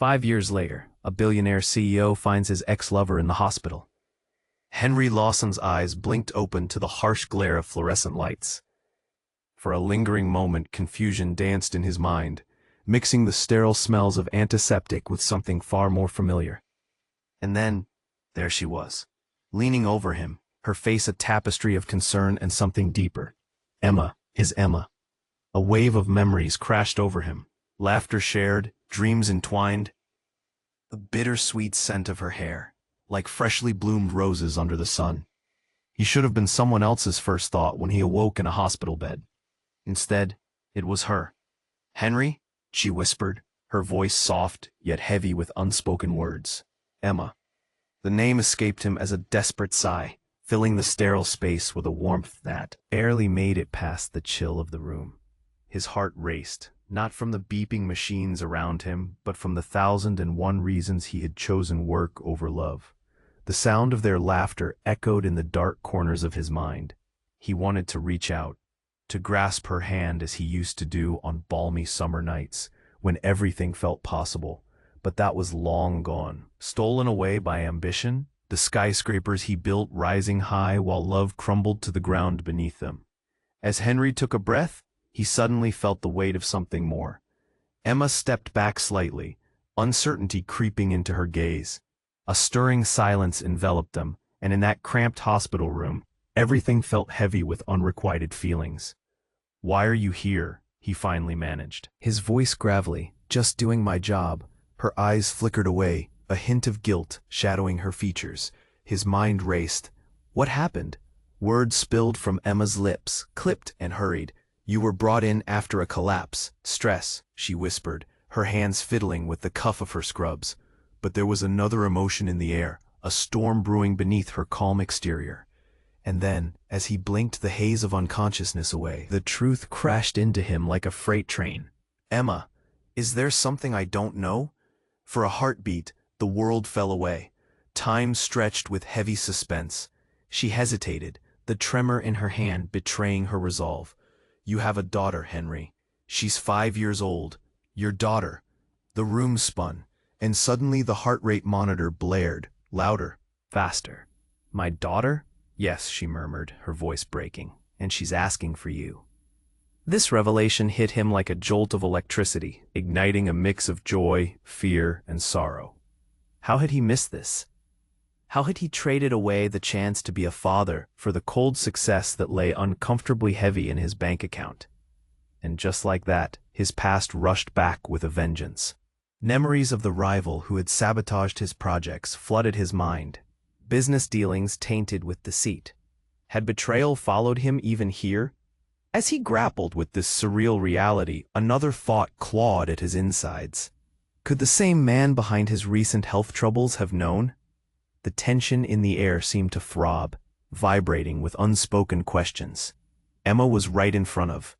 5 years later, a billionaire CEO finds his ex-lover in the hospital. Henry Lawson's eyes blinked open to the harsh glare of fluorescent lights. For a lingering moment, confusion danced in his mind, mixing the sterile smells of antiseptic with something far more familiar. And then, there she was, leaning over him, her face a tapestry of concern and something deeper. Emma, his Emma. A wave of memories crashed over him, laughter shared, dreams entwined. The bittersweet scent of her hair, like freshly bloomed roses under the sun. He should have been someone else's first thought when he awoke in a hospital bed. Instead, it was her. "Henry?" she whispered, her voice soft yet heavy with unspoken words. Emma. The name escaped him as a desperate sigh, filling the sterile space with a warmth that barely made it past the chill of the room. His heart raced, not from the beeping machines around him, but from the 1,001 reasons he had chosen work over love. The sound of their laughter echoed in the dark corners of his mind. He wanted to reach out, to grasp her hand as he used to do on balmy summer nights, when everything felt possible, but that was long gone, stolen away by ambition, the skyscrapers he built rising high while love crumbled to the ground beneath them. As Henry took a breath, he suddenly felt the weight of something more. Emma stepped back slightly, uncertainty creeping into her gaze. A stirring silence enveloped them, and in that cramped hospital room, everything felt heavy with unrequited feelings. "Why are you here?" he finally managed. His voice gravelly, "Just doing my job." Her eyes flickered away, a hint of guilt shadowing her features. His mind raced. What happened? Words spilled from Emma's lips, clipped and hurried. "You were brought in after a collapse. Stress," she whispered, her hands fiddling with the cuff of her scrubs. But there was another emotion in the air, a storm brewing beneath her calm exterior. And then, as he blinked the haze of unconsciousness away, the truth crashed into him like a freight train. "Emma, is there something I don't know?" For a heartbeat, the world fell away. Time stretched with heavy suspense. She hesitated, the tremor in her hand betraying her resolve. "You have a daughter, Henry. She's 5 years old. Your daughter." The room spun, and suddenly the heart rate monitor blared, louder, faster. "My daughter?" "Yes," she murmured, her voice breaking, "and she's asking for you." This revelation hit him like a jolt of electricity, igniting a mix of joy, fear, and sorrow. How had he missed this? How had he traded away the chance to be a father for the cold success that lay uncomfortably heavy in his bank account? And just like that, his past rushed back with a vengeance. Memories of the rival who had sabotaged his projects flooded his mind. Business dealings tainted with deceit. Had betrayal followed him even here? As he grappled with this surreal reality, another thought clawed at his insides. Could the same man behind his recent health troubles have known? The tension in the air seemed to throb, vibrating with unspoken questions. Emma was right in front of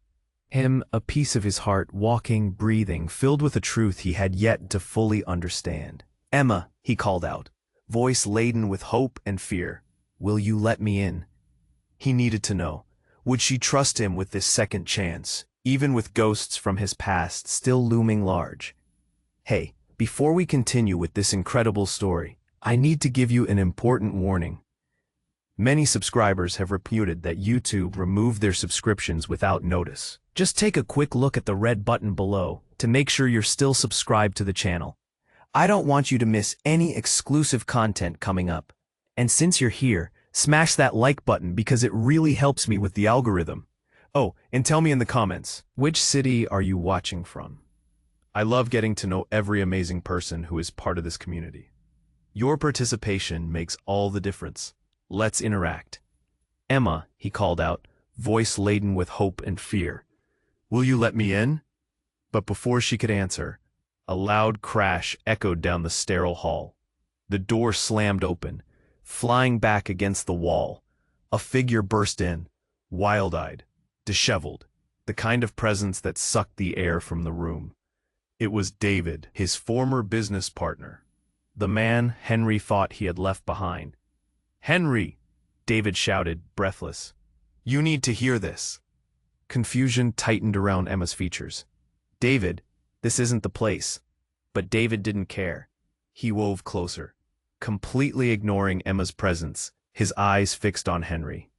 him, a piece of his heart walking, breathing, filled with a truth he had yet to fully understand. "Emma," he called out, voice laden with hope and fear, "will you let me in?" He needed to know. Would she trust him with this second chance, even with ghosts from his past still looming large? Hey, before we continue with this incredible story, I need to give you an important warning. Many subscribers have reported that YouTube removed their subscriptions without notice. Just take a quick look at the red button below to make sure you're still subscribed to the channel. I don't want you to miss any exclusive content coming up. And since you're here, smash that like button because it really helps me with the algorithm. Oh, and tell me in the comments, which city are you watching from? I love getting to know every amazing person who is part of this community. Your participation makes all the difference. Let's interact. "Emma," he called out, voice laden with hope and fear. "Will you let me in?" But before she could answer, a loud crash echoed down the sterile hall. The door slammed open, flying back against the wall. A figure burst in, wild-eyed, disheveled, the kind of presence that sucked the air from the room. It was David, his former business partner, the man Henry thought he had left behind. "Henry!" David shouted, breathless. "You need to hear this." Confusion tightened around Emma's features. "David, this isn't the place." But David didn't care. He wove closer, completely ignoring Emma's presence, his eyes fixed on Henry.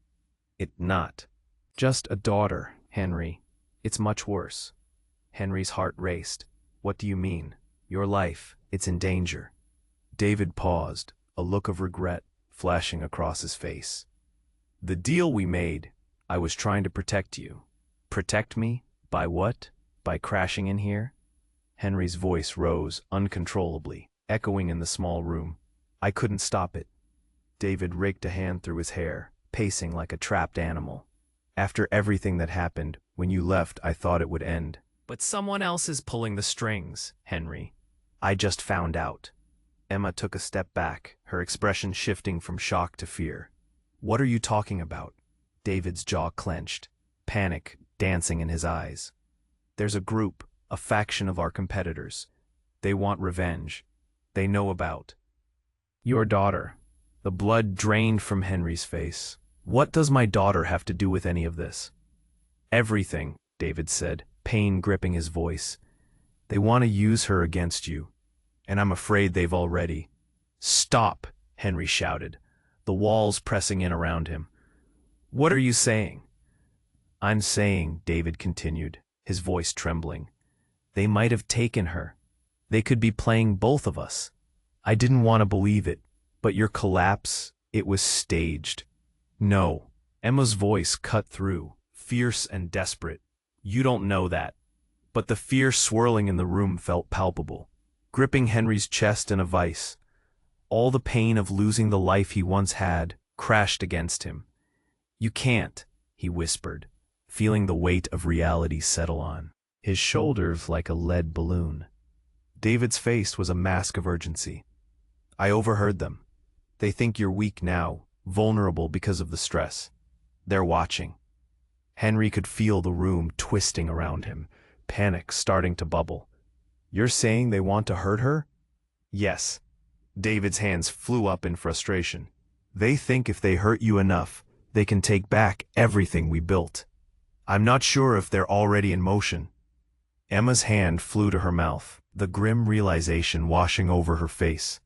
"It's not just a daughter, Henry. It's much worse." Henry's heart raced. "What do you mean? Your life, it's in danger." David paused, a look of regret flashing across his face. "The deal we made, I was trying to protect you." "Protect me? By what? By crashing in here?" Henry's voice rose uncontrollably, echoing in the small room. "I couldn't stop it." David raked a hand through his hair, pacing like a trapped animal. "After everything that happened, when you left, I thought it would end. But someone else is pulling the strings, Henry. I just found out." Emma took a step back, her expression shifting from shock to fear. "What are you talking about?" David's jaw clenched, panic dancing in his eyes. "There's a group, a faction of our competitors. They want revenge. They know about your daughter." The blood drained from Henry's face. "What does my daughter have to do with any of this?" "Everything," David said, pain gripping his voice. "They want to use her against you, and I'm afraid they've already." "Stop!" Henry shouted, the walls pressing in around him. "What are you saying?" "I'm saying," David continued, his voice trembling, "they might have taken her. They could be playing both of us. I didn't want to believe it, but your collapse, it was staged." "No." Emma's voice cut through, fierce and desperate. "You don't know that." But the fear swirling in the room felt palpable, gripping Henry's chest in a vice. All the pain of losing the life he once had crashed against him. "You can't," he whispered, feeling the weight of reality settle on his shoulders like a lead balloon. David's face was a mask of urgency. "I overheard them. They think you're weak now, vulnerable because of the stress. They're watching." Henry could feel the room twisting around him, panic starting to bubble. "You're saying they want to hurt her?" "Yes." David's hands flew up in frustration. "They think if they hurt you enough, they can take back everything we built. I'm not sure if they're already in motion." Emma's hand flew to her mouth, the grim realization washing over her face.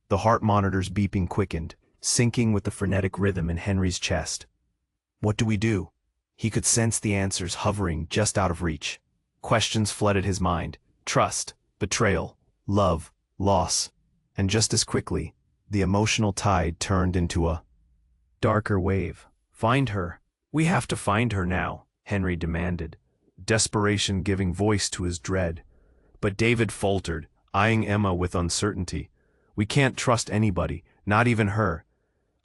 The heart monitors beeping quickened, syncing with the frenetic rhythm in Henry's chest. What do we do? He could sense the answers hovering just out of reach. Questions flooded his mind. Trust, betrayal, love, loss. And just as quickly, the emotional tide turned into a darker wave. "Find her. We have to find her now," Henry demanded, desperation giving voice to his dread. But David faltered, eyeing Emma with uncertainty. "We can't trust anybody, not even her."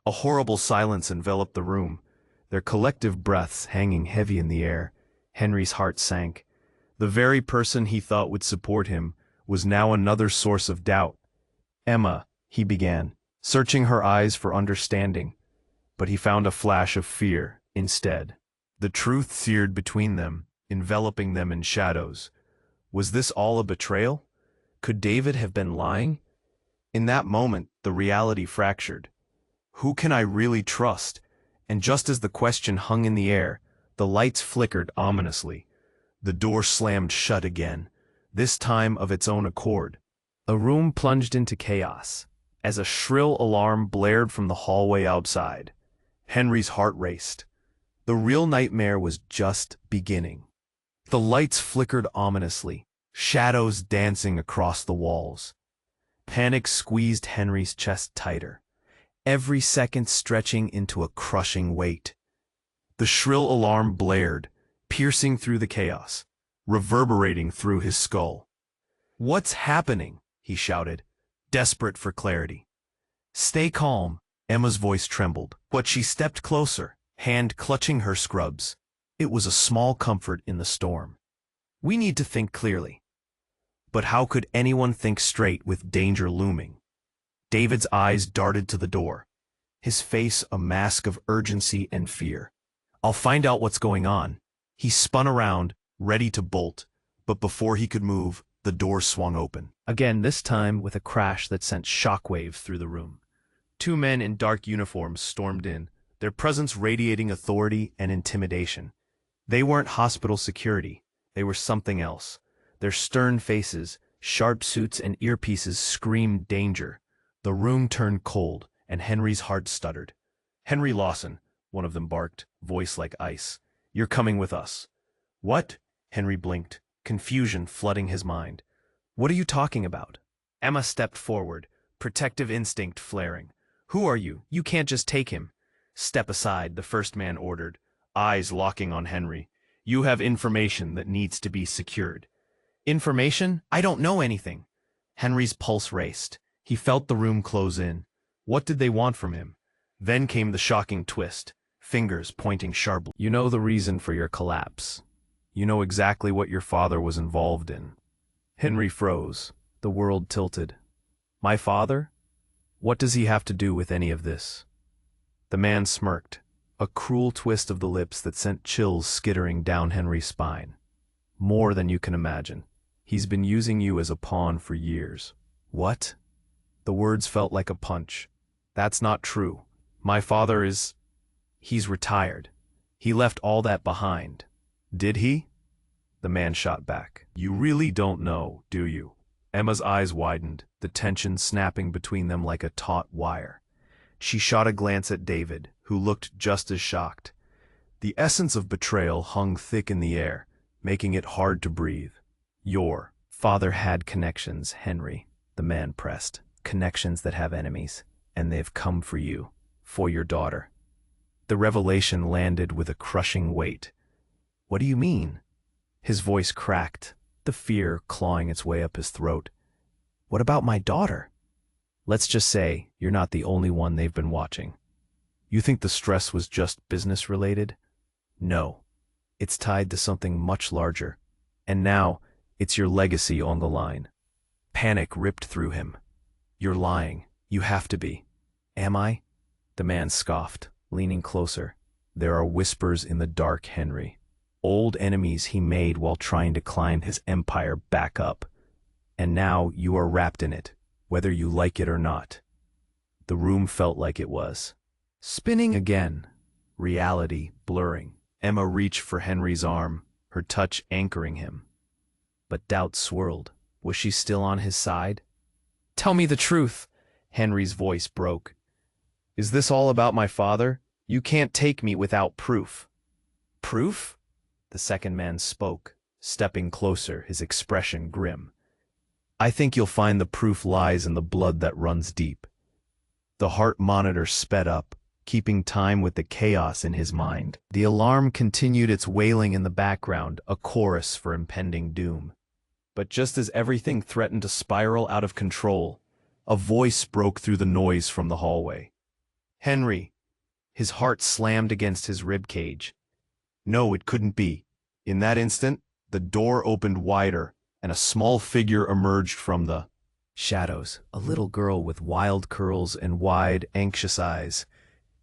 A horrible silence enveloped the room, their collective breaths hanging heavy in the air. Henry's heart sank. The very person he thought would support him was now another source of doubt. "Emma," he began, searching her eyes for understanding, but he found a flash of fear instead. The truth seared between them, enveloping them in shadows. Was this all a betrayal? Could David have been lying? In that moment, the reality fractured. Who can I really trust? And just as the question hung in the air, the lights flickered ominously. The door slammed shut again, this time of its own accord. The room plunged into chaos, as a shrill alarm blared from the hallway outside. Henry's heart raced. The real nightmare was just beginning. The lights flickered ominously, shadows dancing across the walls. Panic squeezed Henry's chest tighter, every second stretching into a crushing weight. The shrill alarm blared, piercing through the chaos, reverberating through his skull. "What's happening?" he shouted, desperate for clarity. "Stay calm," Emma's voice trembled, but she stepped closer, hand clutching her scrubs. It was a small comfort in the storm. "We need to think clearly." But how could anyone think straight with danger looming? David's eyes darted to the door, his face a mask of urgency and fear. "I'll find out what's going on." He spun around, ready to bolt, but before he could move, the door swung open. Again, this time with a crash that sent shockwaves through the room. Two men in dark uniforms stormed in, their presence radiating authority and intimidation. They weren't hospital security, they were something else. Their stern faces, Sharp suits and earpieces screamed danger. The room turned cold, and Henry's heart stuttered. "Henry Lawson," one of them barked, voice like ice. "You're coming with us." "What?" Henry blinked, confusion flooding his mind. "What are you talking about?" Emma stepped forward, protective instinct flaring. "Who are you? You can't just take him." "Step aside," the first man ordered, eyes locking on Henry. "You have information that needs to be secured." "Information? I don't know anything." Henry's pulse raced. He felt the room close in. What did they want from him? Then came the shocking twist, fingers pointing sharply. "You know the reason for your collapse. You know exactly what your father was involved in." Henry froze. The world tilted. "My father? What does he have to do with any of this?" The man smirked, a cruel twist of the lips that sent chills skittering down Henry's spine. "More than you can imagine. He's been using you as a pawn for years." "What?" The words felt like a punch. "That's not true. My father is... He's retired. He left all that behind." "Did he?" The man shot back. "You really don't know, do you?" Emma's eyes widened, the tension snapping between them like a taut wire. She shot a glance at David, who looked just as shocked. The essence of betrayal hung thick in the air, making it hard to breathe. "Your father had connections, Henry," the man pressed. "Connections that have enemies, and they've come for you, for your daughter." The revelation landed with a crushing weight. "What do you mean?" His voice cracked, the fear clawing its way up his throat. "What about my daughter?" "Let's just say you're not the only one they've been watching. You think the stress was just business-related? No. It's tied to something much larger. And now, it's your legacy on the line." Panic ripped through him. "You're lying. You have to be." "Am I?" The man scoffed, leaning closer. "There are whispers in the dark, Henry. Old enemies he made while trying to climb his empire back up. And now you are wrapped in it, whether you like it or not." The room felt like it was spinning again, reality blurring. Emma reached for Henry's arm, her touch anchoring him. But doubt swirled. Was she still on his side? "Tell me the truth," Henry's voice broke. "Is this all about my father? You can't take me without proof." "Proof?" The second man spoke, stepping closer, his expression grim. "I think you'll find the proof lies in the blood that runs deep." The heart monitor sped up, keeping time with the chaos in his mind. The alarm continued its wailing in the background, a chorus for impending doom. But just as everything threatened to spiral out of control, a voice broke through the noise from the hallway. "Henry!" His heart slammed against his ribcage. No, it couldn't be. In that instant, the door opened wider, and a small figure emerged from the shadows, a little girl with wild curls and wide, anxious eyes.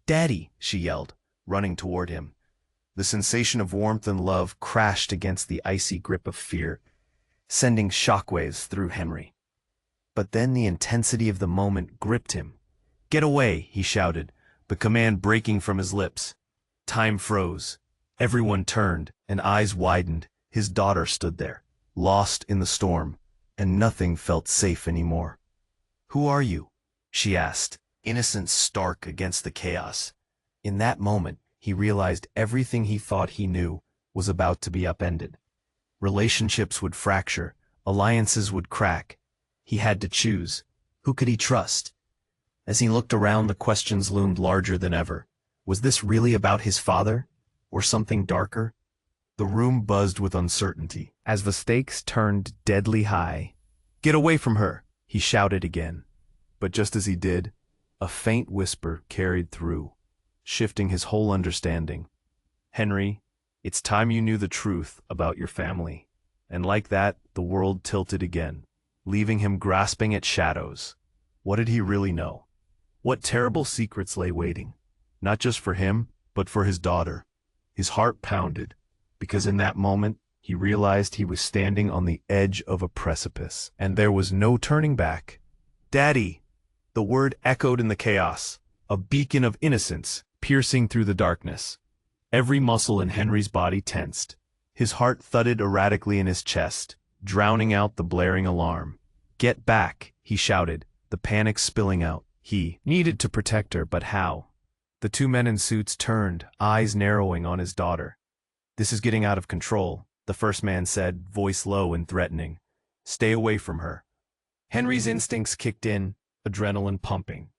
"Daddy!" she yelled, running toward him. The sensation of warmth and love crashed against the icy grip of fear, sending shockwaves through Henry. But then the intensity of the moment gripped him. "Get away!" he shouted, the command breaking from his lips. Time froze. Everyone turned, and eyes widened. His daughter stood there, lost in the storm, and nothing felt safe anymore. "Who are you?" she asked, innocence stark against the chaos. In that moment, he realized everything he thought he knew was about to be upended. Relationships would fracture, alliances would crack. He had to choose. Who could he trust? As he looked around, the questions loomed larger than ever. Was this really about his father? Or something darker? The room buzzed with uncertainty. As the stakes turned deadly high, "Get away from her!" he shouted again. But just as he did, a faint whisper carried through, shifting his whole understanding. "Henry, it's time you knew the truth about your family." And like that, the world tilted again, leaving him grasping at shadows. What did he really know? What terrible secrets lay waiting? Not just for him, but for his daughter. His heart pounded, because in that moment, he realized he was standing on the edge of a precipice, and there was no turning back. "Daddy!" The word echoed in the chaos, a beacon of innocence piercing through the darkness. Every muscle in Henry's body tensed. His heart thudded erratically in his chest, drowning out the blaring alarm. "Get back," he shouted, the panic spilling out. He needed to protect her, but how? The two men in suits turned, eyes narrowing on his daughter. "This is getting out of control," the first man said, voice low and threatening. "Stay away from her." Henry's instincts kicked in, adrenaline pumping.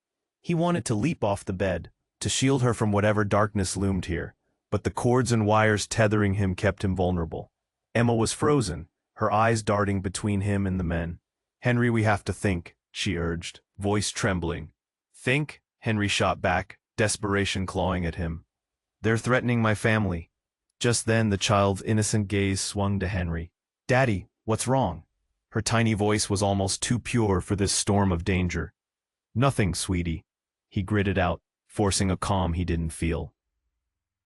He wanted to leap off the bed, to shield her from whatever darkness loomed here, but the cords and wires tethering him kept him vulnerable. Emma was frozen, her eyes darting between him and the men. "Henry, we have to think," she urged, voice trembling. "Think?" Henry shot back, desperation clawing at him. "They're threatening my family." Just then the child's innocent gaze swung to Henry. "Daddy, what's wrong?" Her tiny voice was almost too pure for this storm of danger. "Nothing, sweetie," he gritted out, forcing a calm he didn't feel.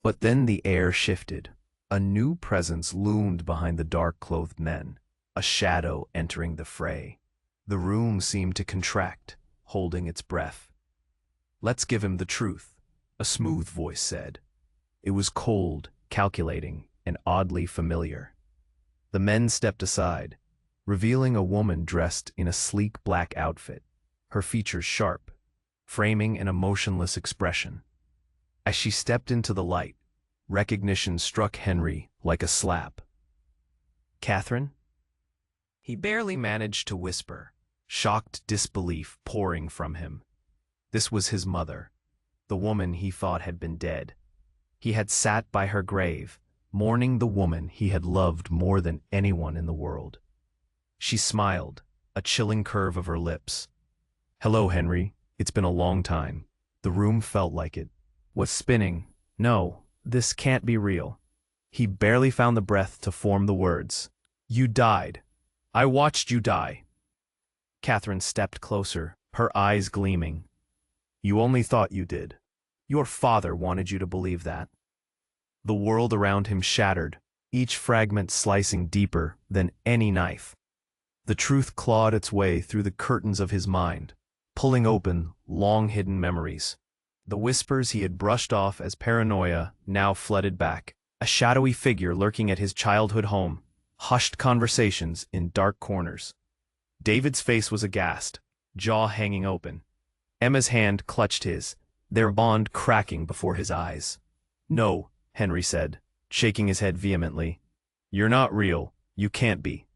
But then the air shifted. A new presence loomed behind the dark-clothed men, a shadow entering the fray. The room seemed to contract, holding its breath. "Let's give him the truth," a smooth voice said. It was cold, calculating, and oddly familiar. The men stepped aside, revealing a woman dressed in a sleek black outfit, her features sharp, framing an emotionless expression. As she stepped into the light, recognition struck Henry like a slap. "Catherine?" He barely managed to whisper, shocked disbelief pouring from him. This was his mother, the woman he thought had been dead. He had sat by her grave, mourning the woman he had loved more than anyone in the world. She smiled, a chilling curve of her lips. "Hello, Henry. It's been a long time." The room felt like it was spinning. "No, this can't be real." He barely found the breath to form the words. "You died. I watched you die." Catherine stepped closer, her eyes gleaming. "You only thought you did. Your father wanted you to believe that." The world around him shattered, each fragment slicing deeper than any knife. The truth clawed its way through the curtains of his mind, pulling open long-hidden memories. The whispers he had brushed off as paranoia now flooded back, a shadowy figure lurking at his childhood home, hushed conversations in dark corners. David's face was aghast, jaw hanging open. Emma's hand clutched his, their bond cracking before his eyes. "No," Henry said, shaking his head vehemently. "You're not real. You can't be."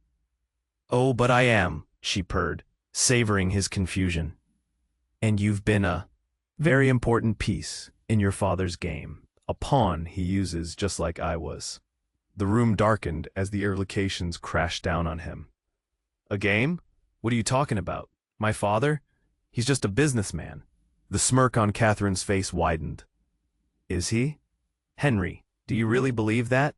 "Oh, but I am," she purred, savoring his confusion. "And you've been a very important piece in your father's game, a pawn he uses just like I was." The room darkened as the implications crashed down on him. "A game? What are you talking about? My father? He's just a businessman." The smirk on Catherine's face widened. "Is he? Henry, do you really believe that?"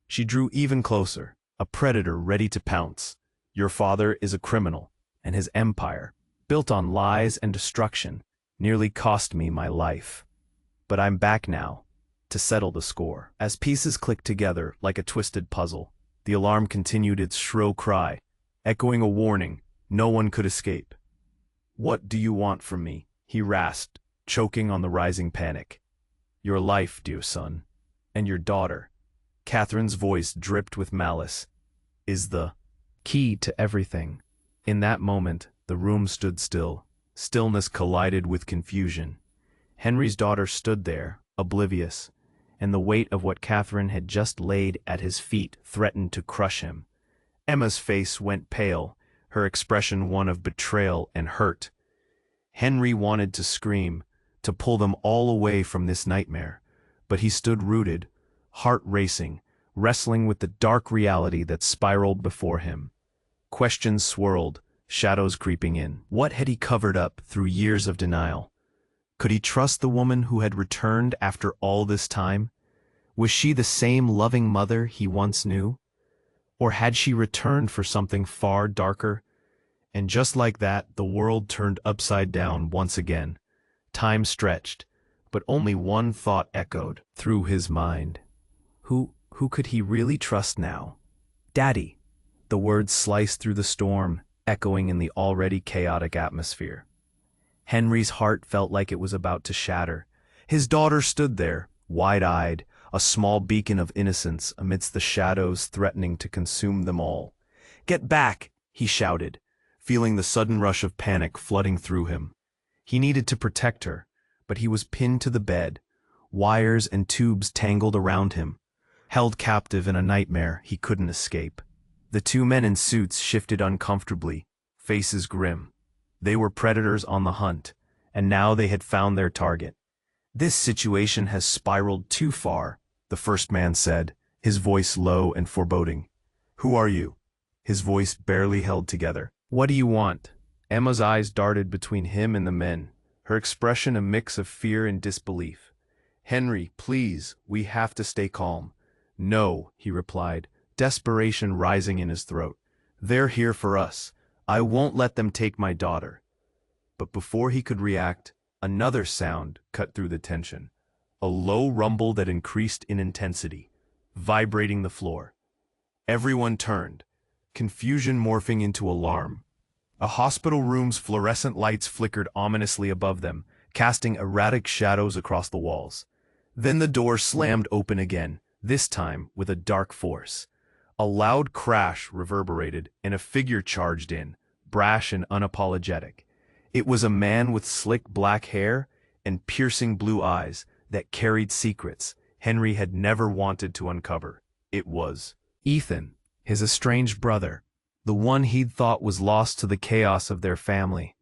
She drew even closer, a predator ready to pounce. "Your father is a criminal, and his empire, built on lies and destruction, nearly cost me my life. But I'm back now, to settle the score." As pieces clicked together like a twisted puzzle, the alarm continued its shrill cry, echoing a warning no one could escape. "What do you want from me?" he rasped, choking on the rising panic. "Your life, dear son, and your daughter." Catherine's voice dripped with malice. "Is the key to everything." In that moment, the room stood still. Stillness collided with confusion. Henry's daughter stood there, oblivious, and the weight of what Catherine had just laid at his feet threatened to crush him. Emma's face went pale, her expression one of betrayal and hurt. Henry wanted to scream, to pull them all away from this nightmare, but he stood rooted, heart racing, wrestling with the dark reality that spiraled before him. Questions swirled, shadows creeping in. What had he covered up through years of denial? Could he trust the woman who had returned after all this time? Was she the same loving mother he once knew? Or had she returned for something far darker? And just like that, the world turned upside down once again. Time stretched, but only one thought echoed through his mind. Who could he really trust now? "Daddy." The words sliced through the storm, echoing in the already chaotic atmosphere. Henry's heart felt like it was about to shatter. His daughter stood there, wide-eyed, a small beacon of innocence amidst the shadows threatening to consume them all. Get back, he shouted, feeling the sudden rush of panic flooding through him. He needed to protect her, but he was pinned to the bed, wires and tubes tangled around him, held captive in a nightmare he couldn't escape. The two men in suits shifted uncomfortably, faces grim. They were predators on the hunt, and now they had found their target. "This situation has spiraled too far," the first man said, his voice low and foreboding. "Who are you?" His voice barely held together. "What do you want?" Emma's eyes darted between him and the men, her expression a mix of fear and disbelief. "Henry, please, we have to stay calm." "No," he replied, desperation rising in his throat. "They're here for us. I won't let them take my daughter." But before he could react, another sound cut through the tension. A low rumble that increased in intensity, vibrating the floor. Everyone turned, confusion morphing into alarm. A hospital room's fluorescent lights flickered ominously above them, casting erratic shadows across the walls. Then the door slammed open again, this time with a dark force. A loud crash reverberated, and a figure charged in, brash and unapologetic. It was a man with slick black hair and piercing blue eyes that carried secrets Henry had never wanted to uncover. It was Ethan, his estranged brother, the one he'd thought was lost to the chaos of their family.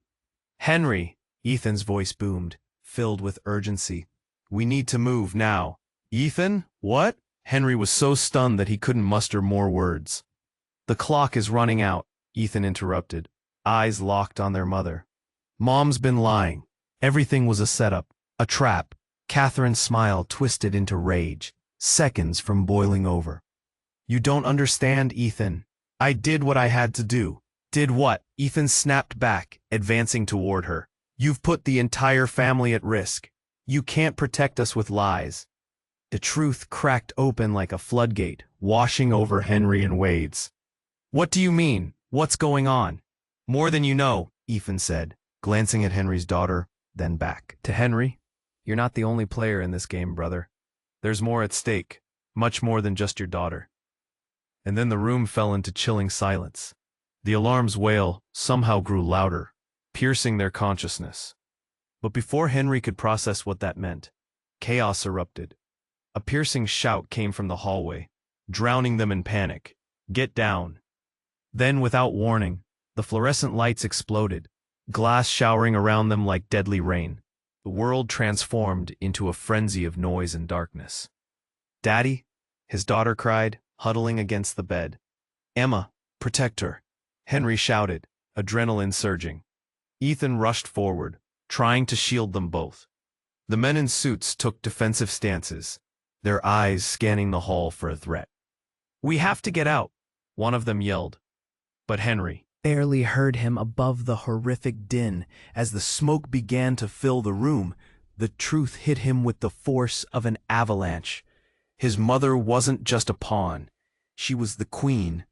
"Henry," Ethan's voice boomed, filled with urgency. "We need to move now." "Ethan? What?" Henry was so stunned that he couldn't muster more words. "The clock is running out," Ethan interrupted, eyes locked on their mother. "Mom's been lying. Everything was a setup, a trap." Catherine's smile twisted into rage, seconds from boiling over. "You don't understand, Ethan. I did what I had to do." "Did what?" Ethan snapped back, advancing toward her. "You've put the entire family at risk. You can't protect us with lies." The truth cracked open like a floodgate, washing over Henry and Wade's. "What do you mean? What's going on?" "More than you know," Ethan said, glancing at Henry's daughter, then back to Henry. "You're not the only player in this game, brother. There's more at stake, much more than just your daughter." And then the room fell into chilling silence. The alarm's wail somehow grew louder, piercing their consciousness. But before Henry could process what that meant, chaos erupted. A piercing shout came from the hallway, drowning them in panic. "Get down!" Then, without warning, the fluorescent lights exploded, glass showering around them like deadly rain. The world transformed into a frenzy of noise and darkness. "Daddy," his daughter cried, huddling against the bed. "Emma, protect her," Henry shouted, adrenaline surging. Ethan rushed forward, trying to shield them both. The men in suits took defensive stances, their eyes scanning the hall for a threat. "We have to get out," one of them yelled. But Henry barely heard him above the horrific din. As the smoke began to fill the room, the truth hit him with the force of an avalanche. His mother wasn't just a pawn. She was the queen.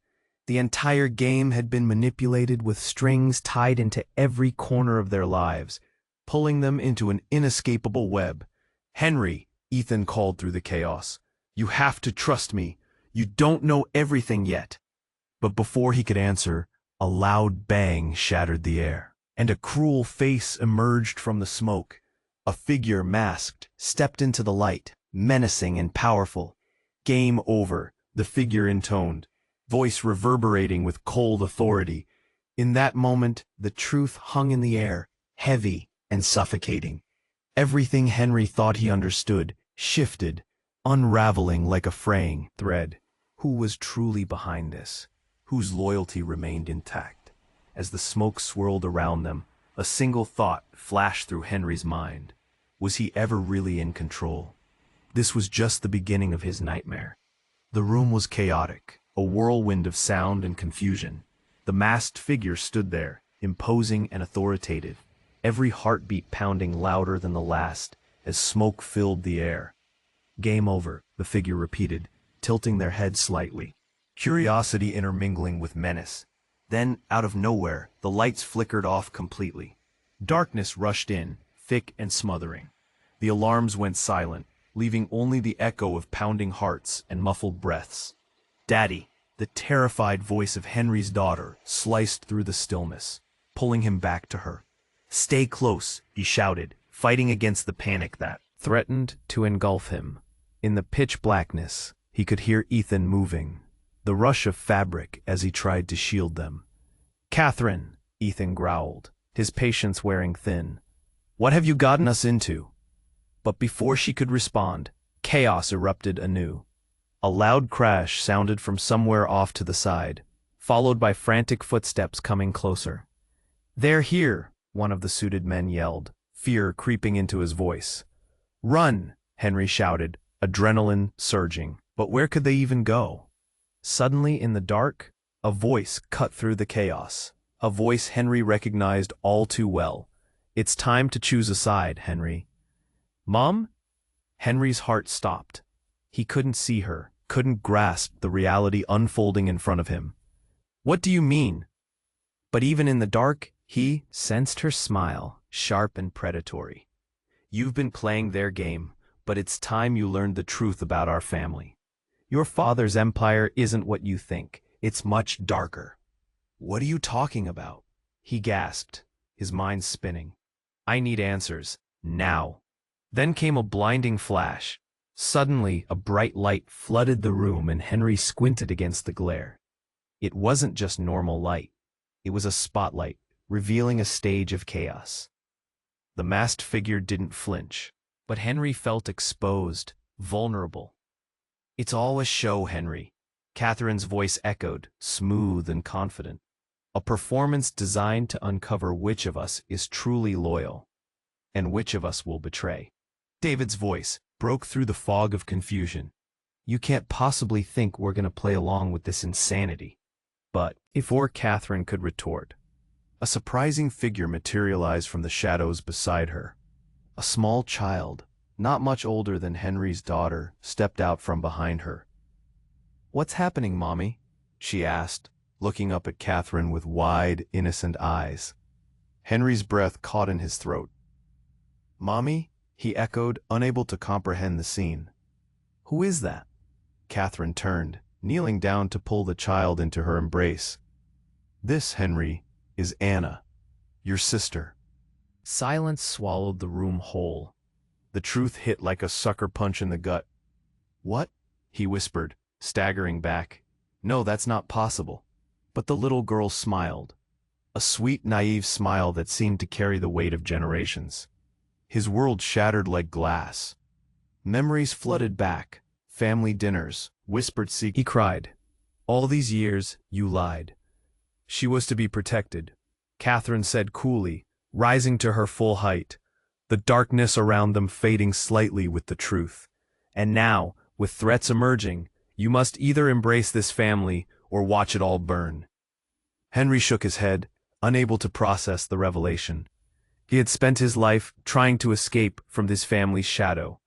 The entire game had been manipulated with strings tied into every corner of their lives, pulling them into an inescapable web. "Henry," Ethan called through the chaos, "you have to trust me. You don't know everything yet." But before he could answer, a loud bang shattered the air, and a cruel face emerged from the smoke. A figure masked stepped into the light, menacing and powerful. "Game over," the figure intoned, voice reverberating with cold authority. In that moment, the truth hung in the air, heavy and suffocating. Everything Henry thought he understood shifted, unraveling like a fraying thread. Who was truly behind this? Whose loyalty remained intact? As the smoke swirled around them, a single thought flashed through Henry's mind. Was he ever really in control? This was just the beginning of his nightmare. The room was chaotic, a whirlwind of sound and confusion. The masked figure stood there, imposing and authoritative, every heartbeat pounding louder than the last as smoke filled the air. "Game over," the figure repeated, tilting their head slightly, curiosity intermingling with menace. Then, out of nowhere, the lights flickered off completely. Darkness rushed in, thick and smothering. The alarms went silent, leaving only the echo of pounding hearts and muffled breaths. "Daddy," The terrified voice of Henry's daughter sliced through the stillness, pulling him back to her. "Stay close," he shouted, fighting against the panic that threatened to engulf him. In the pitch blackness, he could hear Ethan moving, the rush of fabric as he tried to shield them. "Catherine," Ethan growled, his patience wearing thin. "What have you gotten us into?" But before she could respond, chaos erupted anew. A loud crash sounded from somewhere off to the side, followed by frantic footsteps coming closer. "They're here," one of the suited men yelled, fear creeping into his voice. "Run!" Henry shouted, adrenaline surging. But where could they even go? Suddenly, in the dark, a voice cut through the chaos. A voice Henry recognized all too well. "It's time to choose a side, Henry." "Mom?" Henry's heart stopped. He couldn't see her, couldn't grasp the reality unfolding in front of him. "What do you mean?" But even in the dark, he sensed her smile, sharp and predatory. "You've been playing their game, but it's time you learned the truth about our family. Your father's empire isn't what you think. It's much darker." "What are you talking about?" he gasped, his mind spinning. "I need answers, now." Then came a blinding flash. Suddenly, a bright light flooded the room and Henry squinted against the glare. It wasn't just normal light. It was a spotlight, revealing a stage of chaos. The masked figure didn't flinch, but Henry felt exposed, vulnerable. "It's all a show, Henry," Catherine's voice echoed, smooth and confident. "A performance designed to uncover which of us is truly loyal, and which of us will betray." David's voice broke through the fog of confusion. "You can't possibly think we're going to play along with this insanity." But before Catherine could retort, a surprising figure materialized from the shadows beside her. A small child, not much older than Henry's daughter, stepped out from behind her. "What's happening, Mommy?" she asked, looking up at Catherine with wide, innocent eyes. Henry's breath caught in his throat. "Mommy?" he echoed, unable to comprehend the scene. "Who is that?" Catherine turned, kneeling down to pull the child into her embrace. "This, Henry, is Anna, your sister." Silence swallowed the room whole. The truth hit like a sucker punch in the gut. "What?" he whispered, staggering back. "No, that's not possible." But the little girl smiled. A sweet, naive smile that seemed to carry the weight of generations. His world shattered like glass. Memories flooded back. Family dinners, whispered secrets. He cried, "All these years, you lied." She was to be protected, Catherine said coolly, rising to her full height, the darkness around them fading slightly with the truth. "And now, with threats emerging, you must either embrace this family or watch it all burn." Henry shook his head, unable to process the revelation. He had spent his life trying to escape from this family's shadow.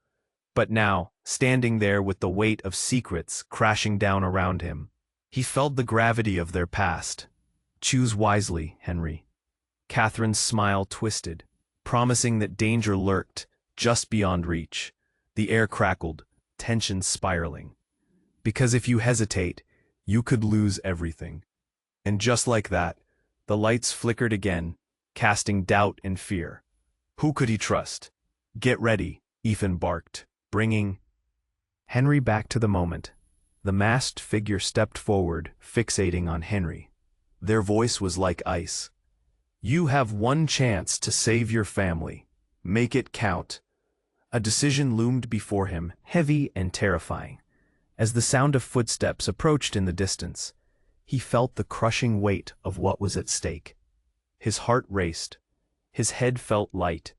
But now, standing there with the weight of secrets crashing down around him, he felt the gravity of their past. "Choose wisely, Henry." Catherine's smile twisted, promising that danger lurked just beyond reach. The air crackled, tension spiraling. "Because if you hesitate, you could lose everything." And just like that, the lights flickered again, casting doubt and fear. Who could he trust? "Get ready," Ethan barked, bringing Henry back to the moment. The masked figure stepped forward, fixating on Henry. Their voice was like ice. "You have one chance to save your family. Make it count." A decision loomed before him, heavy and terrifying. As the sound of footsteps approached in the distance, he felt the crushing weight of what was at stake. His heart raced. His head felt light.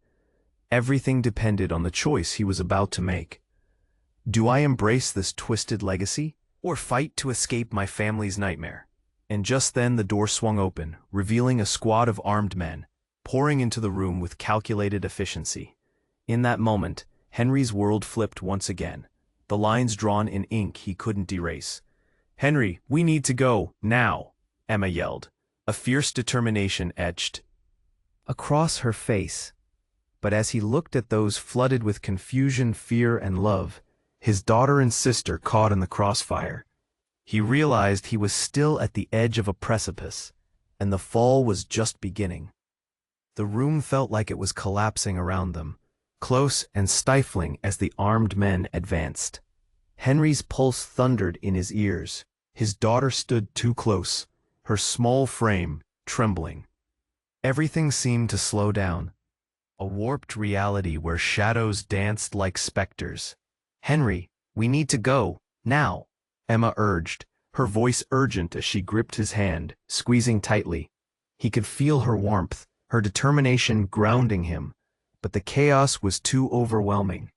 Everything depended on the choice he was about to make. Do I embrace this twisted legacy, or fight to escape my family's nightmare? And just then the door swung open, revealing a squad of armed men, pouring into the room with calculated efficiency. In that moment, Henry's world flipped once again, the lines drawn in ink he couldn't erase. "Henry, we need to go, now," Emma yelled. A fierce determination etched across her face. But as he looked at those flooded with confusion, fear, and love, his daughter and sister caught in the crossfire, He realized he was still at the edge of a precipice, and the fall was just beginning. The room felt like it was collapsing around them, close and stifling as the armed men advanced. Henry's pulse thundered in his ears. His daughter stood too close, her small frame trembling. Everything seemed to slow down, a warped reality where shadows danced like specters. "Henry, we need to go, now," Emma urged, her voice urgent as she gripped his hand, squeezing tightly. He could feel her warmth, her determination grounding him, but the chaos was too overwhelming.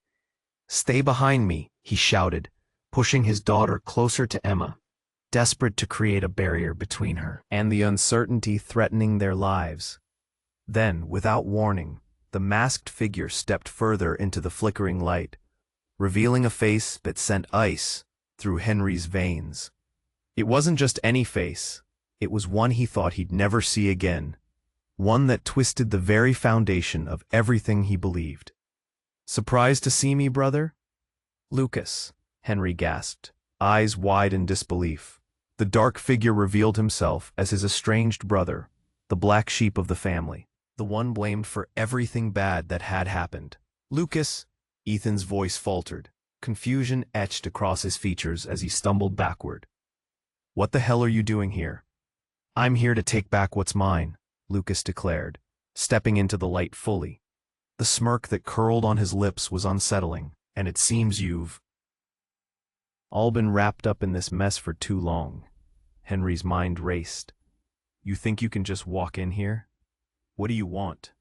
"Stay behind me," he shouted, pushing his daughter closer to Emma, desperate to create a barrier between her and the uncertainty threatening their lives. Then, without warning, the masked figure stepped further into the flickering light, revealing a face that sent ice through Henry's veins. It wasn't just any face, it was one he thought he'd never see again, one that twisted the very foundation of everything he believed. "Surprised to see me, brother?" "Lucas," Henry gasped, eyes wide in disbelief. The dark figure revealed himself as his estranged brother, the black sheep of the family, the one blamed for everything bad that had happened. "Lucas," Ethan's voice faltered, confusion etched across his features as he stumbled backward. "What the hell are you doing here?" "I'm here to take back what's mine," Lucas declared, stepping into the light fully. The smirk that curled on his lips was unsettling. "And it seems you've all been wrapped up in this mess for too long." Henry's mind raced. "You think you can just walk in here? What do you want?"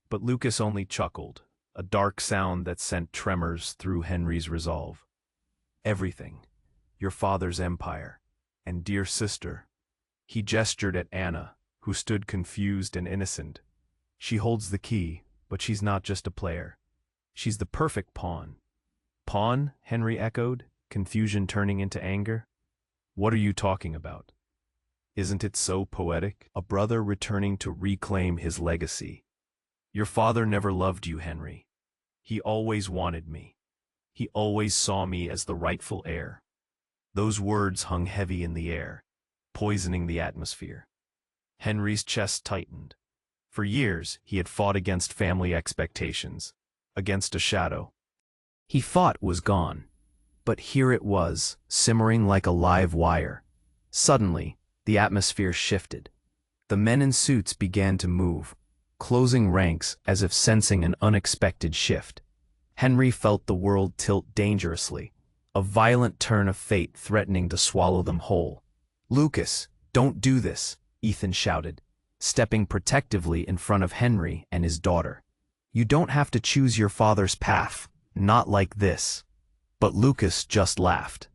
But Lucas only chuckled, a dark sound that sent tremors through Henry's resolve. "Everything. Your father's empire. And dear sister." He gestured at Anna, who stood confused and innocent. "She holds the key, but she's not just a player. She's the perfect pawn." "Pawn?" Henry echoed, confusion turning into anger. "What are you talking about? Isn't it so poetic? A brother returning to reclaim his legacy. Your father never loved you, Henry. He always wanted me. He always saw me as the rightful heir." Those words hung heavy in the air, poisoning the atmosphere. Henry's chest tightened. For years, he had fought against family expectations, against a shadow he thought was gone. But here it was, simmering like a live wire. Suddenly, the atmosphere shifted. The men in suits began to move, closing ranks as if sensing an unexpected shift. Henry felt the world tilt dangerously, a violent turn of fate threatening to swallow them whole. "Lucas, don't do this," Ethan shouted, stepping protectively in front of Henry and his daughter. "You don't have to choose your father's path, not like this." But Lucas just laughed,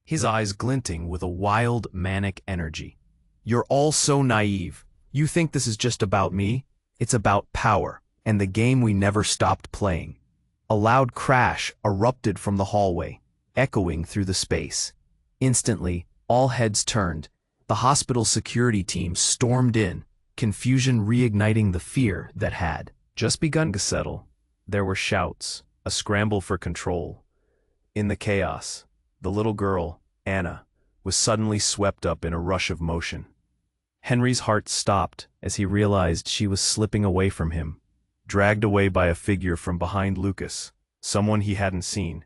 his eyes glinting with a wild, manic energy. "You're all so naive. You think this is just about me? It's about power, and the game we never stopped playing." A loud crash erupted from the hallway, echoing through the space. Instantly, all heads turned. The hospital security team stormed in, confusion reigniting the fear that had just begun to settle. There were shouts, a scramble for control. In the chaos, the little girl, Anna, was suddenly swept up in a rush of motion. Henry's heart stopped as he realized she was slipping away from him, dragged away by a figure from behind Lucas, someone he hadn't seen.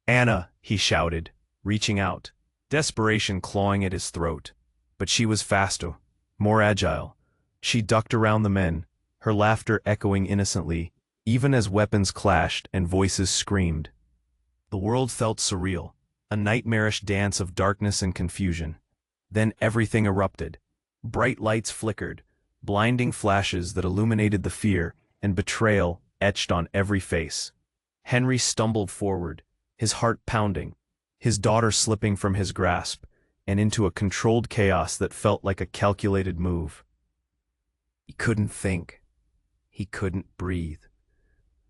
"Anna," he shouted, reaching out, desperation clawing at his throat. But she was faster, more agile. She ducked around the men, her laughter echoing innocently, even as weapons clashed and voices screamed. The world felt surreal, a nightmarish dance of darkness and confusion. Then everything erupted. Bright lights flickered, blinding flashes that illuminated the fear and betrayal etched on every face. Henry stumbled forward, his heart pounding, his daughter slipping from his grasp, and into a controlled chaos that felt like a calculated move. He couldn't think. He couldn't breathe.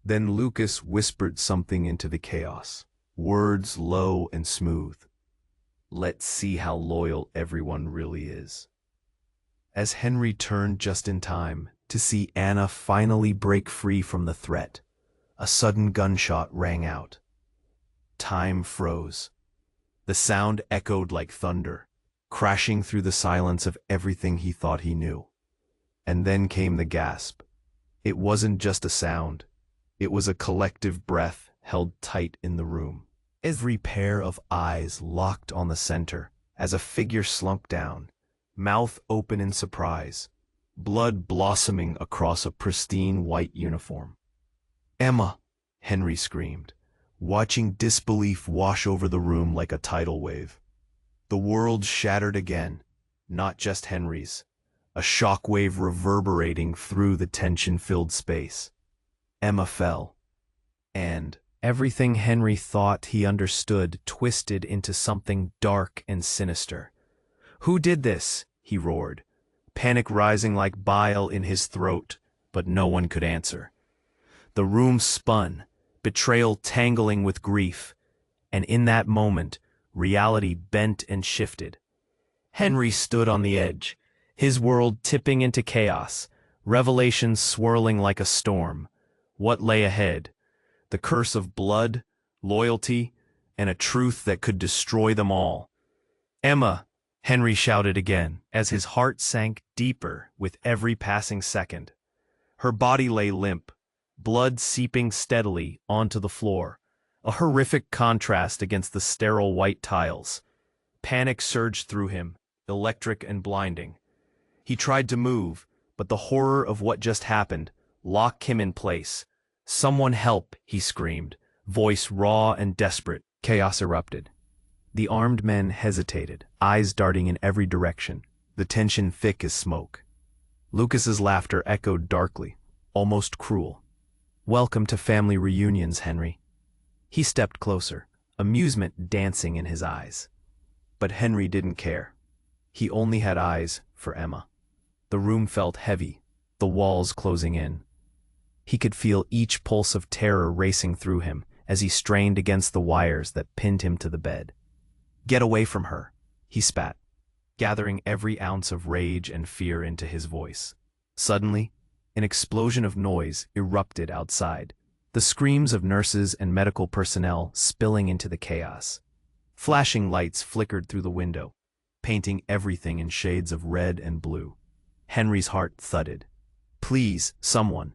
Then Lucas whispered something into the chaos, words low and smooth. "Let's see how loyal everyone really is." As Henry turned just in time to see Anna finally break free from the threat, a sudden gunshot rang out. Time froze. The sound echoed like thunder, crashing through the silence of everything he thought he knew. And then came the gasp. It wasn't just a sound. It was a collective breath held tight in the room. Every pair of eyes locked on the center as a figure slunk down, mouth open in surprise, blood blossoming across a pristine white uniform. "Emma!" Henry screamed, watching disbelief wash over the room like a tidal wave. The world shattered again, not just Henry's, a shockwave reverberating through the tension-filled space. Emma fell, and everything Henry thought he understood twisted into something dark and sinister. "Who did this?" he roared, panic rising like bile in his throat, but no one could answer. The room spun, betrayal tangling with grief, and in that moment, reality bent and shifted. Henry stood on the edge, his world tipping into chaos, revelations swirling like a storm. What lay ahead? The curse of blood, loyalty, and a truth that could destroy them all. "Emma!" Henry shouted again, as his heart sank deeper with every passing second. Her body lay limp, blood seeping steadily onto the floor, a horrific contrast against the sterile white tiles. Panic surged through him, electric and blinding. He tried to move, but the horror of what just happened locked him in place. "Someone help!" he screamed, voice raw and desperate. Chaos erupted. The armed men hesitated, eyes darting in every direction, the tension thick as smoke. Lucas's laughter echoed darkly, almost cruel. "Welcome to family reunions, Henry." He stepped closer, amusement dancing in his eyes. But Henry didn't care. He only had eyes for Emma. The room felt heavy, the walls closing in. He could feel each pulse of terror racing through him as he strained against the wires that pinned him to the bed. "Get away from her," he spat, gathering every ounce of rage and fear into his voice. Suddenly, an explosion of noise erupted outside, the screams of nurses and medical personnel spilling into the chaos. Flashing lights flickered through the window, painting everything in shades of red and blue. Henry's heart thudded. "Please, someone."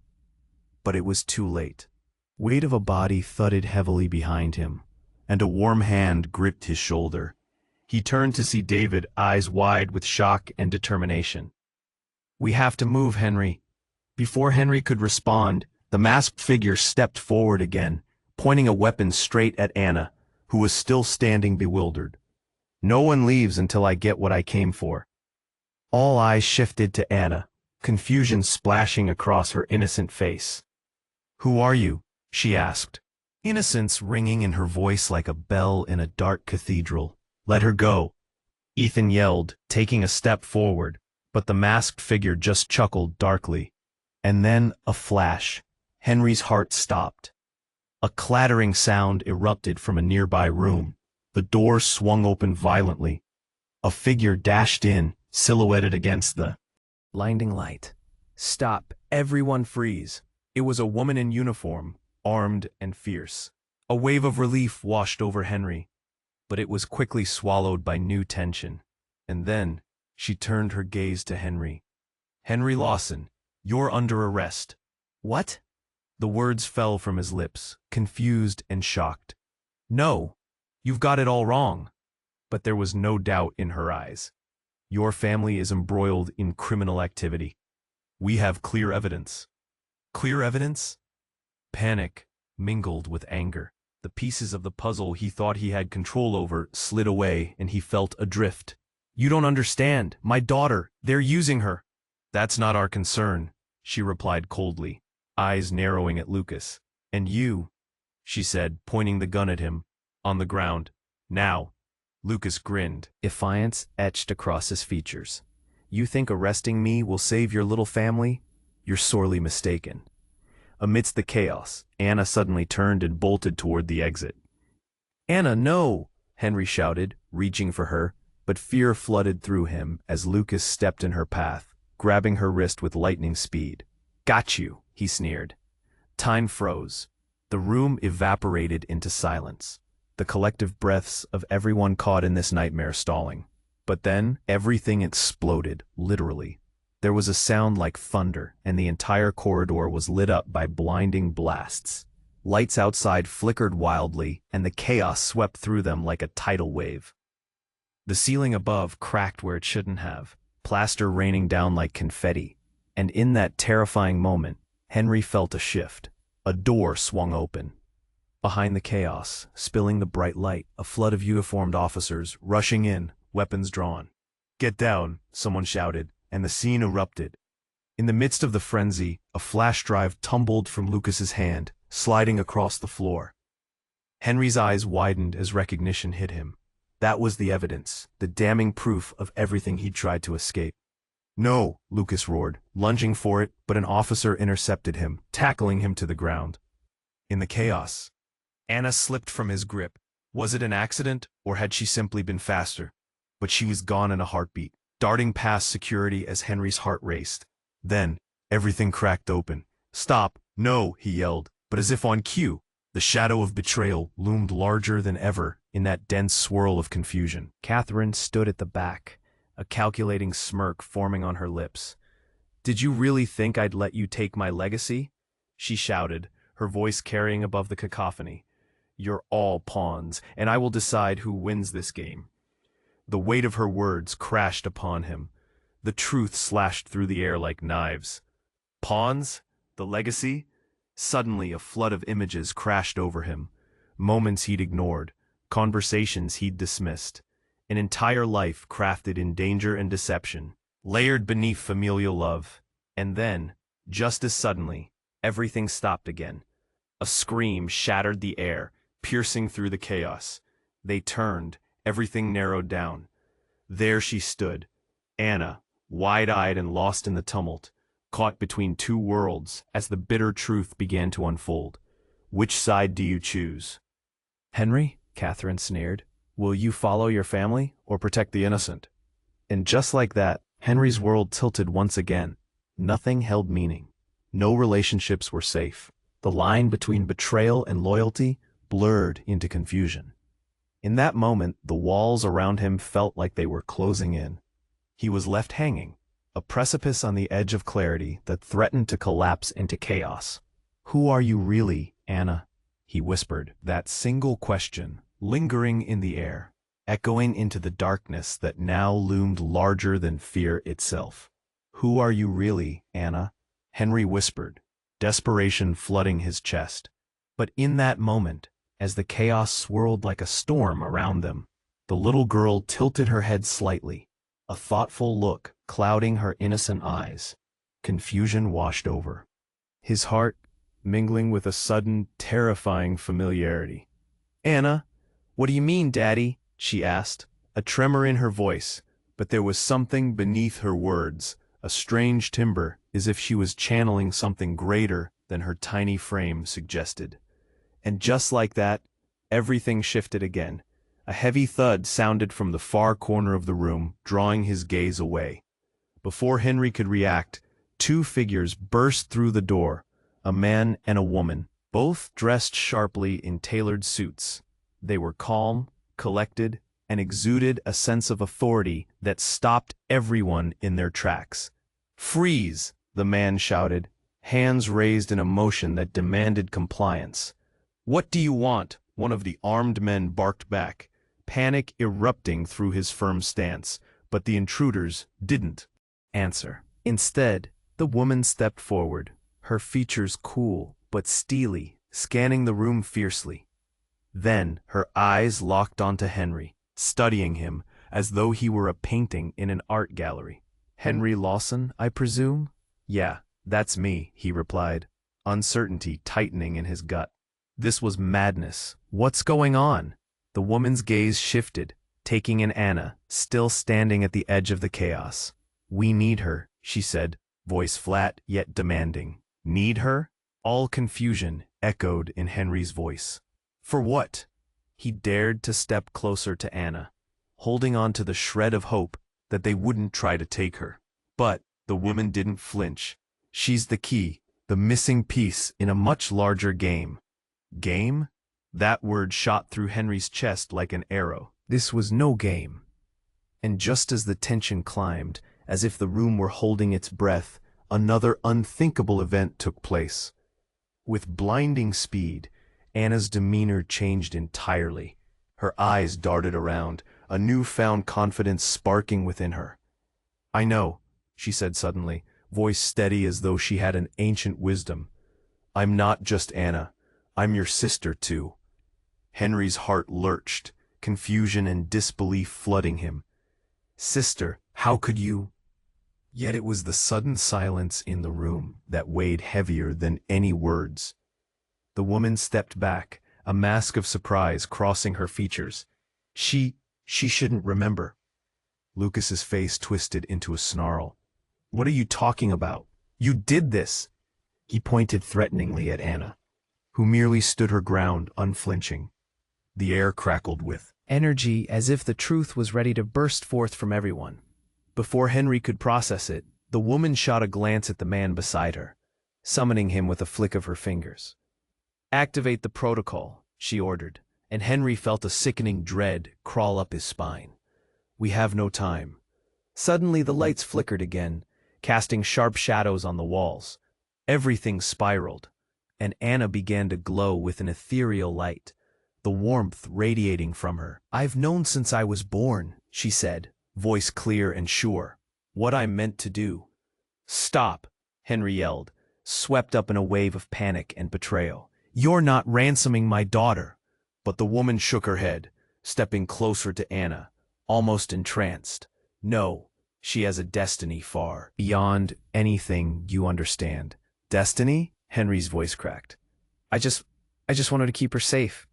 But it was too late. Weight of a body thudded heavily behind him, and a warm hand gripped his shoulder. He turned to see David, eyes wide with shock and determination. "We have to move, Henry." Before Henry could respond, the masked figure stepped forward again, pointing a weapon straight at Anna, who was still standing bewildered. "No one leaves until I get what I came for." All eyes shifted to Anna, confusion splashing across her innocent face. "Who are you?" she asked, innocence ringing in her voice like a bell in a dark cathedral. "Let her go," Ethan yelled, taking a step forward, but the masked figure just chuckled darkly. And then a flash. Henry's heart stopped. A clattering sound erupted from a nearby room. The door swung open violently. A figure dashed in, silhouetted against the blinding light. "Stop, everyone freeze." It was a woman in uniform, armed and fierce. A wave of relief washed over Henry, but it was quickly swallowed by new tension. And then, she turned her gaze to Henry. "Henry Lawson, you're under arrest." "What?" The words fell from his lips, confused and shocked. "No, you've got it all wrong." But there was no doubt in her eyes. "Your family is embroiled in criminal activity. We have clear evidence." Clear evidence? Panic mingled with anger. The pieces of the puzzle he thought he had control over slid away, and he felt adrift. "You don't understand. My daughter, they're using her." "That's not our concern," she replied coldly, eyes narrowing at Lucas. "And you," she said, pointing the gun at him, on the ground. "Now." Lucas grinned, defiance etched across his features. "You think arresting me will save your little family? You're sorely mistaken." Amidst the chaos, Anna suddenly turned and bolted toward the exit. "Anna, no!" Henry shouted, reaching for her, but fear flooded through him as Lucas stepped in her path, grabbing her wrist with lightning speed. "Got you," he sneered. Time froze. The room evaporated into silence. the collective breaths of everyone caught in this nightmare stalling. But then, everything exploded, literally. There was a sound like thunder, and the entire corridor was lit up by blinding blasts. Lights outside flickered wildly, and the chaos swept through them like a tidal wave. The ceiling above cracked where it shouldn't have, plaster raining down like confetti. And in that terrifying moment, Henry felt a shift. A door swung open. Behind the chaos, spilling the bright light, a flood of uniformed officers rushing in, weapons drawn. "Get down," someone shouted, and the scene erupted. In the midst of the frenzy, a flash drive tumbled from Lucas's hand, sliding across the floor. Henry's eyes widened as recognition hit him. That was the evidence, the damning proof of everything he'd tried to escape. "No," Lucas roared, lunging for it, but an officer intercepted him, tackling him to the ground. In the chaos, Anna slipped from his grip. Was it an accident, or had she simply been faster? But she was gone in a heartbeat, darting past security as Henry's heart raced. Then, everything cracked open. "Stop, no," he yelled, but as if on cue, the shadow of betrayal loomed larger than ever in that dense swirl of confusion. Catherine stood at the back, a calculating smirk forming on her lips. "Did you really think I'd let you take my legacy?" she shouted, her voice carrying above the cacophony. "You're all pawns, and I will decide who wins this game." The weight of her words crashed upon him. The truth slashed through the air like knives. Pawns? The legacy? Suddenly a flood of images crashed over him. Moments he'd ignored, conversations he'd dismissed. An entire life crafted in danger and deception, layered beneath familial love. And then, just as suddenly, everything stopped again. A scream shattered the air, piercing through the chaos. They turned, everything narrowed down. There she stood, Anna, wide-eyed and lost in the tumult, caught between two worlds as the bitter truth began to unfold. "Which side do you choose?" "Henry," Catherine sneered, "will you follow your family or protect the innocent?" And just like that, Henry's world tilted once again. Nothing held meaning. No relationships were safe. The line between betrayal and loyalty blurred into confusion. In that moment, the walls around him felt like they were closing in. He was left hanging, a precipice on the edge of clarity that threatened to collapse into chaos. "Who are you really, Anna?" he whispered, that single question lingering in the air, echoing into the darkness that now loomed larger than fear itself. "Who are you really, Anna?" Henry whispered, desperation flooding his chest. But in that moment, as the chaos swirled like a storm around them, the little girl tilted her head slightly, a thoughtful look clouding her innocent eyes. Confusion washed over his heart, mingling with a sudden, terrifying familiarity. "Anna, what do you mean, Daddy?" she asked, a tremor in her voice, but there was something beneath her words, a strange timbre, as if she was channeling something greater than her tiny frame suggested. And just like that, everything shifted again. A heavy thud sounded from the far corner of the room, drawing his gaze away. Before Henry could react, two figures burst through the door, a man and a woman, both dressed sharply in tailored suits. They were calm, collected, and exuded a sense of authority that stopped everyone in their tracks. "Freeze!" the man shouted, hands raised in a motion that demanded compliance. "What do you want?" one of the armed men barked back, panic erupting through his firm stance, but the intruders didn't answer. Instead, the woman stepped forward, her features cool but steely, scanning the room fiercely. Then her eyes locked onto Henry, studying him as though he were a painting in an art gallery. "Henry Lawson, I presume?" "Yeah, that's me," he replied, uncertainty tightening in his gut. This was madness. What's going on? The woman's gaze shifted, taking in Anna, still standing at the edge of the chaos. "We need her," she said, voice flat yet demanding. "Need her?" All confusion echoed in Henry's voice. "For what?" He dared to step closer to Anna, holding on to the shred of hope that they wouldn't try to take her. But the woman didn't flinch. "She's the key, the missing piece in a much larger game." "Game?" That word shot through Henry's chest like an arrow. This was no game. And just as the tension climbed, as if the room were holding its breath, another unthinkable event took place. With blinding speed, Anna's demeanor changed entirely. Her eyes darted around, a newfound confidence sparking within her. "I know," she said suddenly, voice steady as though she had an ancient wisdom. "I'm not just Anna. I'm your sister, too." Henry's heart lurched, confusion and disbelief flooding him. "Sister, how could you?" Yet it was the sudden silence in the room that weighed heavier than any words. The woman stepped back, a mask of surprise crossing her features. She shouldn't remember." Lucas's face twisted into a snarl. "What are you talking about? You did this!" He pointed threateningly at Anna, who merely stood her ground, unflinching. The air crackled with energy as if the truth was ready to burst forth from everyone. Before Henry could process it, the woman shot a glance at the man beside her, summoning him with a flick of her fingers. "Activate the protocol," she ordered, and Henry felt a sickening dread crawl up his spine. "We have no time." Suddenly the lights flickered again, casting sharp shadows on the walls. Everything spiraled, and Anna began to glow with an ethereal light, the warmth radiating from her. "I've known since I was born," she said, voice clear and sure, "what I meant to do." "Stop," Henry yelled, swept up in a wave of panic and betrayal. "You're not ransoming my daughter." But the woman shook her head, stepping closer to Anna, almost entranced. "No, she has a destiny far beyond anything you understand." "Destiny?" Henry's voice cracked. I just wanted to keep her safe."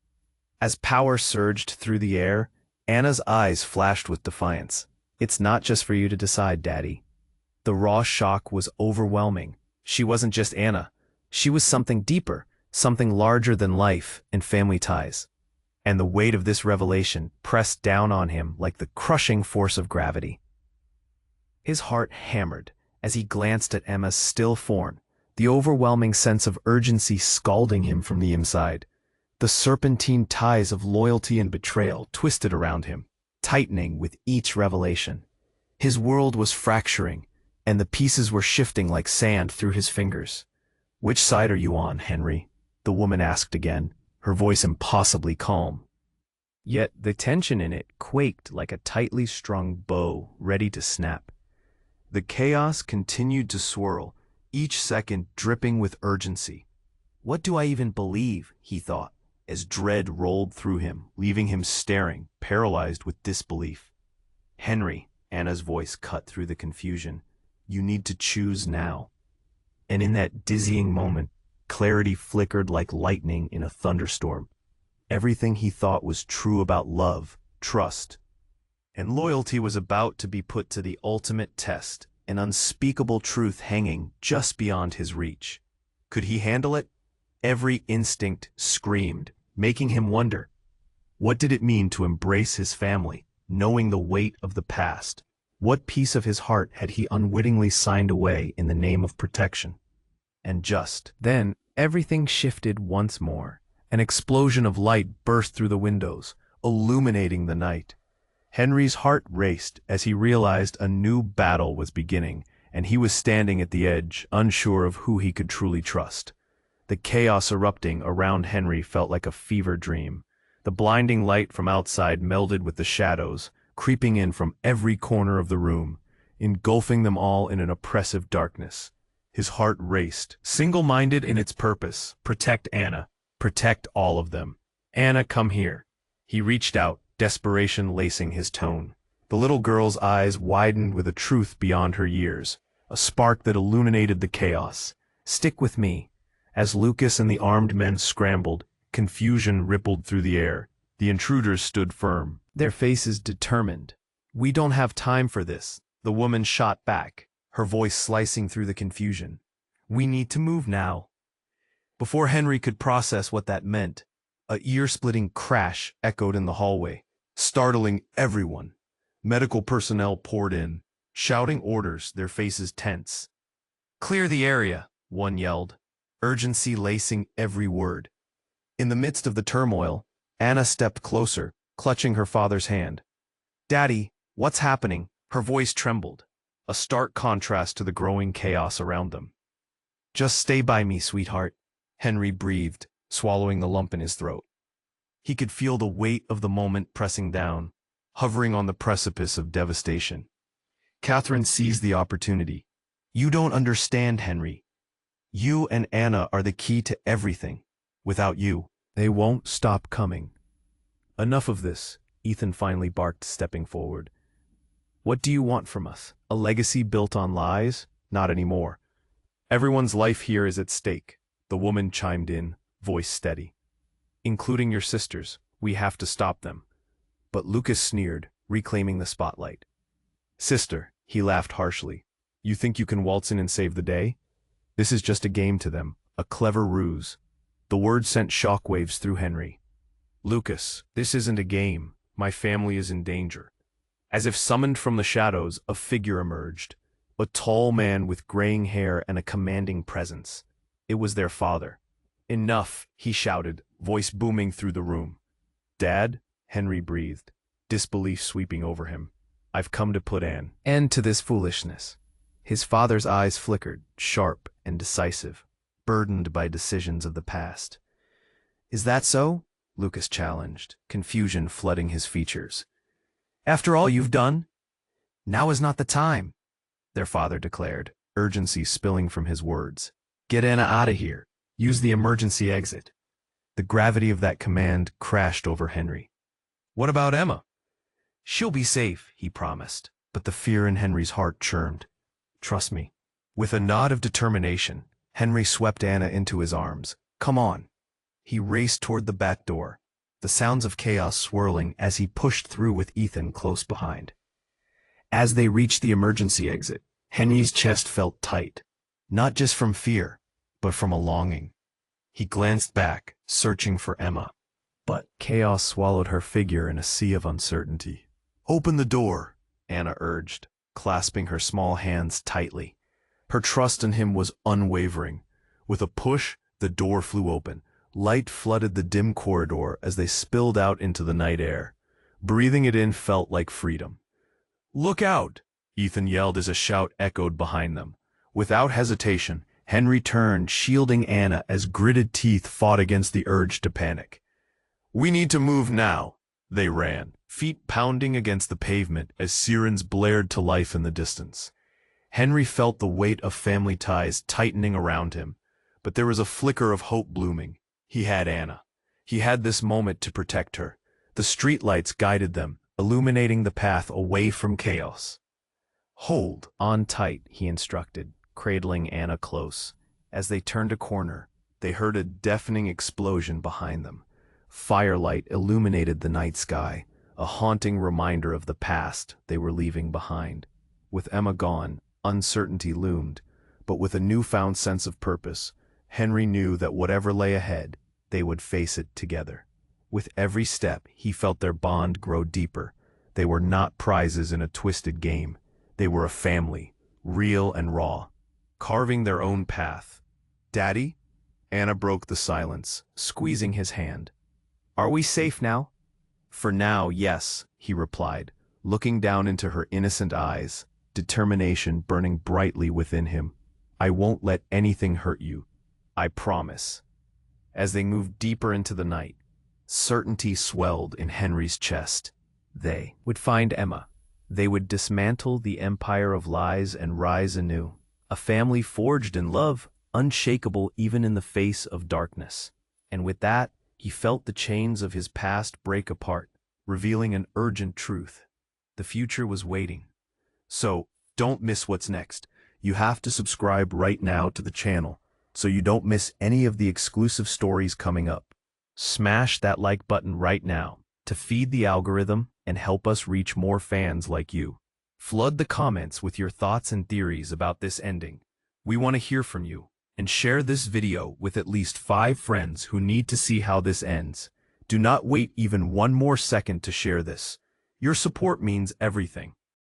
As power surged through the air, Anna's eyes flashed with defiance. "It's not just for you to decide, Daddy." The raw shock was overwhelming. She wasn't just Anna. She was something deeper, something larger than life and family ties. And the weight of this revelation pressed down on him like the crushing force of gravity. His heart hammered as he glanced at Emma's still form, the overwhelming sense of urgency scalding him from the inside. The serpentine ties of loyalty and betrayal twisted around him, tightening with each revelation. His world was fracturing, and the pieces were shifting like sand through his fingers. "Which side are you on, Henry?" the woman asked again, her voice impossibly calm. Yet the tension in it quaked like a tightly strung bow ready to snap. The chaos continued to swirl, each second dripping with urgency. "What do I even believe?" he thought, as dread rolled through him, leaving him staring, paralyzed with disbelief. "Henry," Anna's voice cut through the confusion, "you need to choose now." And in that dizzying moment, clarity flickered like lightning in a thunderstorm. Everything he thought was true about love, trust, and loyalty was about to be put to the ultimate test, an unspeakable truth hanging just beyond his reach. Could he handle it? Every instinct screamed, making him wonder. What did it mean to embrace his family, knowing the weight of the past? What piece of his heart had he unwittingly signed away in the name of protection? And just then, everything shifted once more. An explosion of light burst through the windows, illuminating the night. Henry's heart raced as he realized a new battle was beginning, and he was standing at the edge, unsure of who he could truly trust. The chaos erupting around Henry felt like a fever dream. The blinding light from outside melded with the shadows, creeping in from every corner of the room, engulfing them all in an oppressive darkness. His heart raced, single-minded in its purpose: protect Anna, protect all of them. "Anna, come here." He reached out, desperation lacing his tone. The little girl's eyes widened with a truth beyond her years, a spark that illuminated the chaos. "Stick with me." As Lucas and the armed men scrambled, confusion rippled through the air. The intruders stood firm, their faces determined. "We don't have time for this," the woman shot back, her voice slicing through the confusion. "We need to move now." Before Henry could process what that meant, a ear-splitting crash echoed in the hallway, startling everyone. Medical personnel poured in, shouting orders, their faces tense. "Clear the area," one yelled, urgency lacing every word. In the midst of the turmoil, Anna stepped closer, clutching her father's hand. "Daddy, what's happening?" Her voice trembled, a stark contrast to the growing chaos around them. "Just stay by me, sweetheart," Henry breathed, swallowing the lump in his throat. He could feel the weight of the moment pressing down, hovering on the precipice of devastation. Catherine seized the opportunity. "You don't understand, Henry. You and Anna are the key to everything. Without you, they won't stop coming." "Enough of this," Ethan finally barked, stepping forward. "What do you want from us? A legacy built on lies? Not anymore. Everyone's life here is at stake," the woman chimed in, voice steady. "Including your sisters. We have to stop them." But Lucas sneered, reclaiming the spotlight. "Sister," he laughed harshly, "you think you can waltz in and save the day? This is just a game to them, a clever ruse." The word sent shockwaves through Henry. "Lucas, this isn't a game. My family is in danger." As if summoned from the shadows, a figure emerged, a tall man with graying hair and a commanding presence. It was their father. "Enough," he shouted, voice booming through the room. "Dad?" Henry breathed, disbelief sweeping over him. "I've come to put an end to this foolishness." His father's eyes flickered, sharp and decisive, burdened by decisions of the past. "Is that so?" Lucas challenged, confusion flooding his features. "After all you've done? Now is not the time," their father declared, urgency spilling from his words. "Get Anna out of here. Use the emergency exit." The gravity of that command crashed over Henry. "What about Emma?" "She'll be safe," he promised, but the fear in Henry's heart churned. "Trust me." With a nod of determination, Henry swept Anna into his arms. "Come on." He raced toward the back door, the sounds of chaos swirling as he pushed through with Ethan close behind. As they reached the emergency exit, Henry's chest felt tight, not just from fear, but from a longing. He glanced back, searching for Emma, but chaos swallowed her figure in a sea of uncertainty. "Open the door," Anna urged, clasping her small hands tightly. Her trust in him was unwavering. With a push, the door flew open. Light flooded the dim corridor as they spilled out into the night air. Breathing it in felt like freedom. "Look out!" Ethan yelled as a shout echoed behind them. Without hesitation, Henry turned, shielding Anna as gritted teeth fought against the urge to panic. "We need to move now." They ran, feet pounding against the pavement as sirens blared to life in the distance. Henry felt the weight of family ties tightening around him, but there was a flicker of hope blooming. He had Anna. He had this moment to protect her. The streetlights guided them, illuminating the path away from chaos. "Hold on tight," he instructed, cradling Anna close. As they turned a corner, they heard a deafening explosion behind them. Firelight illuminated the night sky, a haunting reminder of the past they were leaving behind. With Emma gone, uncertainty loomed, but with a newfound sense of purpose, Henry knew that whatever lay ahead, they would face it together. With every step, he felt their bond grow deeper. They were not prizes in a twisted game. They were a family, real and raw, carving their own path. "Daddy?" Anna broke the silence, squeezing his hand. "Are we safe now?" "For now, yes," he replied, looking down into her innocent eyes, determination burning brightly within him. "I won't let anything hurt you. I promise." As they moved deeper into the night, certainty swelled in Henry's chest. They would find Emma. They would dismantle the empire of lies and rise anew. A family forged in love, unshakable even in the face of darkness. And with that, he felt the chains of his past break apart, revealing an urgent truth. The future was waiting. So, don't miss what's next. You have to subscribe right now to the channel, so you don't miss any of the exclusive stories coming up. Smash that like button right now to feed the algorithm and help us reach more fans like you. Flood the comments with your thoughts and theories about this ending. We want to hear from you, and share this video with at least 5 friends who need to see how this ends. Do not wait even one more second to share this. Your support means everything.